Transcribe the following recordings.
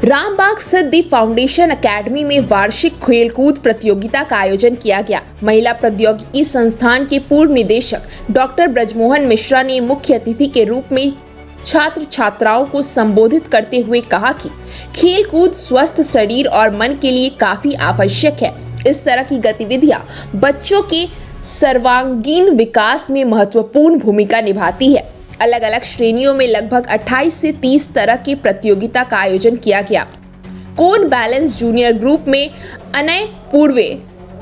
रामबाग स्थित दी foundation academy में वार्षिक खेलकूद प्रतियोगिता का आयोजन किया गया। महिला प्रौद्योगिकी संस्थान के पूर्व निदेशक डॉक्टर ब्रजमोहन मिश्रा ने मुख्य अतिथि के रूप में छात्र छात्राओं को संबोधित करते हुए कहा कि खेलकूद स्वस्थ शरीर और मन के लिए काफी आवश्यक है। इस तरह की गतिविधियां बच्चों के सर्वांगीण विकास में महत्वपूर्ण भूमिका निभाती है। अलग अलग श्रेणियों में लगभग 28 से 30 तरह की प्रतियोगिता का आयोजन किया गया। कोन बैलेंस जूनियर ग्रुप में अनय पूर्वे,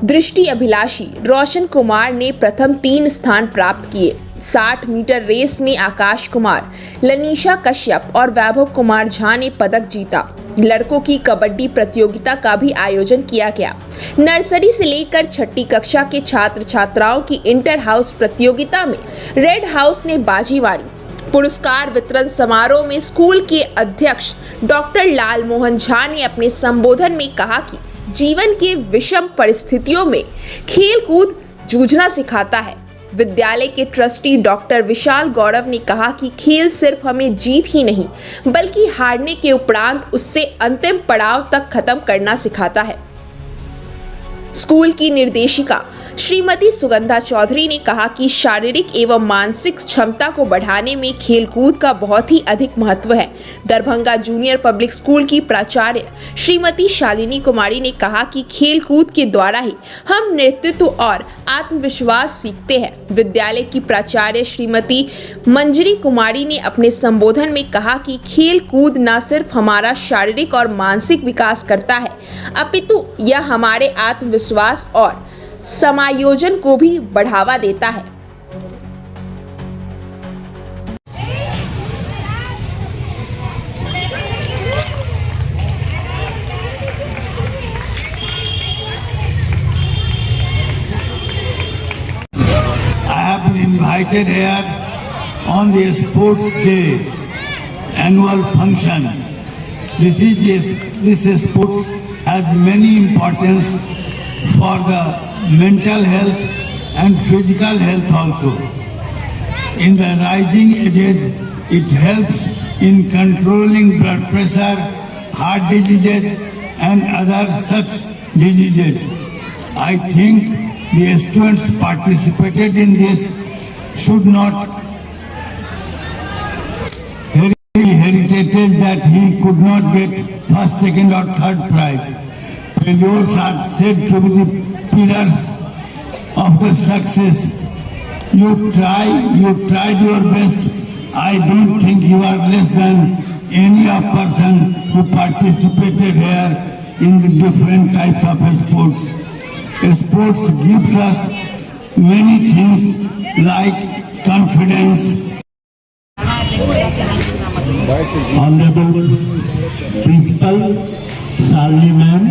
दृष्टि अभिलाषी रोशन कुमार ने प्रथम 3 स्थान प्राप्त किए। 60 मीटर रेस में आकाश कुमार, लनीशा कश्यप और वैभव कुमार झा ने पदक जीता। लड़कों की कबड्डी प्रतियोगिता का भी आयोजन किया गया। नर्सरी से लेकर 6ठी कक्षा के छात्र छात्राओं की इंटर हाउस प्रतियोगिता में रेड हाउस ने बाजी मारी। पुरस्कार वितरण समारोह में स्कूल के अध्यक्ष डॉक्टर लाल मोहन झा ने अपने संबोधन में कहा कि जीवन के विषम परिस्थितियों में खेलकूद जूझना सिखाता है। विद्यालय के ट्रस्टी डॉक्टर विशाल गौरव ने कहा कि खेल सिर्फ हमें जीत ही नहीं बल्कि हारने के उपरांत उससे अंतिम पड़ाव तक खत्म करना सिखाता है। स्कूल की निर्देशिका श्रीमती सुगंधा चौधरी ने कहा कि शारीरिक एवं मानसिक क्षमता को बढ़ाने में खेलकूद का बहुत ही अधिक महत्व है। दरभंगा जूनियर पब्लिक स्कूल की प्राचार्य श्रीमती शालिनी कुमारी ने कहा कि खेलकूद के द्वारा ही हम नेतृत्व और आत्मविश्वास सीखते हैं। विद्यालय की प्राचार्य श्रीमती मंजरी कुमारी ने अपने संबोधन में कहा कि खेलकूद न सिर्फ हमारा शारीरिक और मानसिक विकास करता है अपितु यह हमारे आत्मविश्वास और समायोजन को भी बढ़ावा देता है। I have been invited here on the Sports Day annual function. This sports has many importance for the mental health and physical health also. In the rising ages, it helps in controlling blood pressure, heart diseases and other such diseases. I think the students participated in this should not heritage that he could not get first, second or third prize. Failures are said to be the pillars of the success. You tried your best. I don't think you are less than any person who participated here in the different types of sports. Sports gives us many things like confidence. Honorable Principal Salini Ma'am,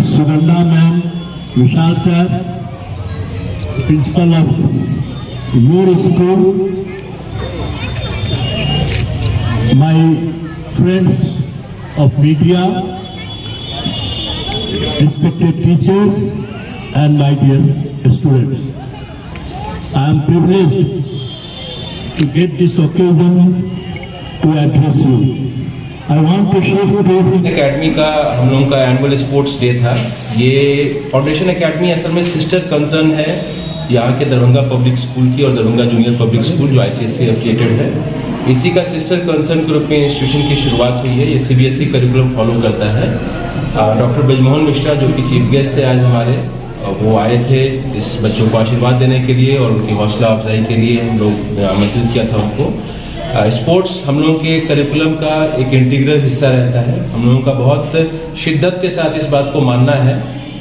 Sugandha Ma'am, Vishal Sir, Principal of your school, my friends of media, respected teachers and my dear students. I am privileged to get this occasion to address you. I want to shift to academy का हम लोगों का annual sports day था। ये foundation academy असल में sister concern है यहाँ के दरभंगा पब्लिक स्कूल की और दरभंगा जूनियर पब्लिक स्कूल जो ICSE एफिलिएटेड है। इसी का सिस्टर कंसर्न के रूप में इंस्टीट्यूशन की शुरुआत हुई है। ये CBSE करिकुलम फॉलो करता है। डॉक्टर ब्रजमोहन मिश्रा जो कि चीफ गेस्ट थे आज हमारे, वो आए थे इस बच्चों को आशीर्वाद देने के लिए और उनकी हौसला अफजाई के लिए हम लोग आमंत्रित किया था उनको। स्पोर्ट्स हम लोगों के करिकुलम का एक इंटीग्रल हिस्सा रहता है। हम लोगों का बहुत शिद्दत के साथ इस बात को मानना है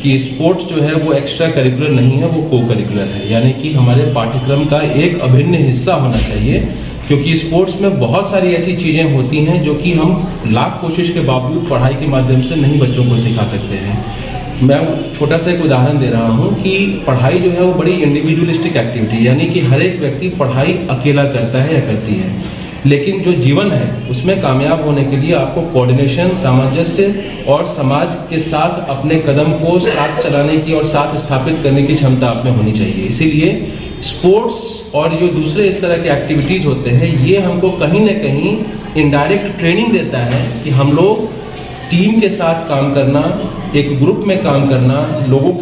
कि स्पोर्ट्स जो है वो एक्स्ट्रा करिकुलर नहीं है, वो को करिकुलर है, यानी कि हमारे पाठ्यक्रम का एक अभिन्न हिस्सा होना चाहिए। क्योंकि स्पोर्ट्स में बहुत सारी ऐसी चीज़ें होती हैं जो कि हम लाख कोशिश के बावजूद पढ़ाई के माध्यम से नहीं बच्चों को सिखा सकते हैं। मैं छोटा सा एक उदाहरण दे रहा हूँ कि पढ़ाई जो है वो बड़ी इंडिविजुअलिस्टिक एक्टिविटी, यानी कि हर एक व्यक्ति पढ़ाई अकेला करता है या करती है। लेकिन जो जीवन है उसमें कामयाब होने के लिए आपको कोऑर्डिनेशन, सामंजस्य और समाज के साथ अपने कदम को साथ चलाने की और साथ स्थापित करने की क्षमता आप में होनी चाहिए। इसीलिए स्पोर्ट्स और जो दूसरे इस तरह के एक्टिविटीज़ होते हैं ये हमको कहीं ना कहीं इनडायरेक्ट ट्रेनिंग देता है कि हम लोग टीम के साथ काम करना, एक ग्रुप में काम करना, लोगों के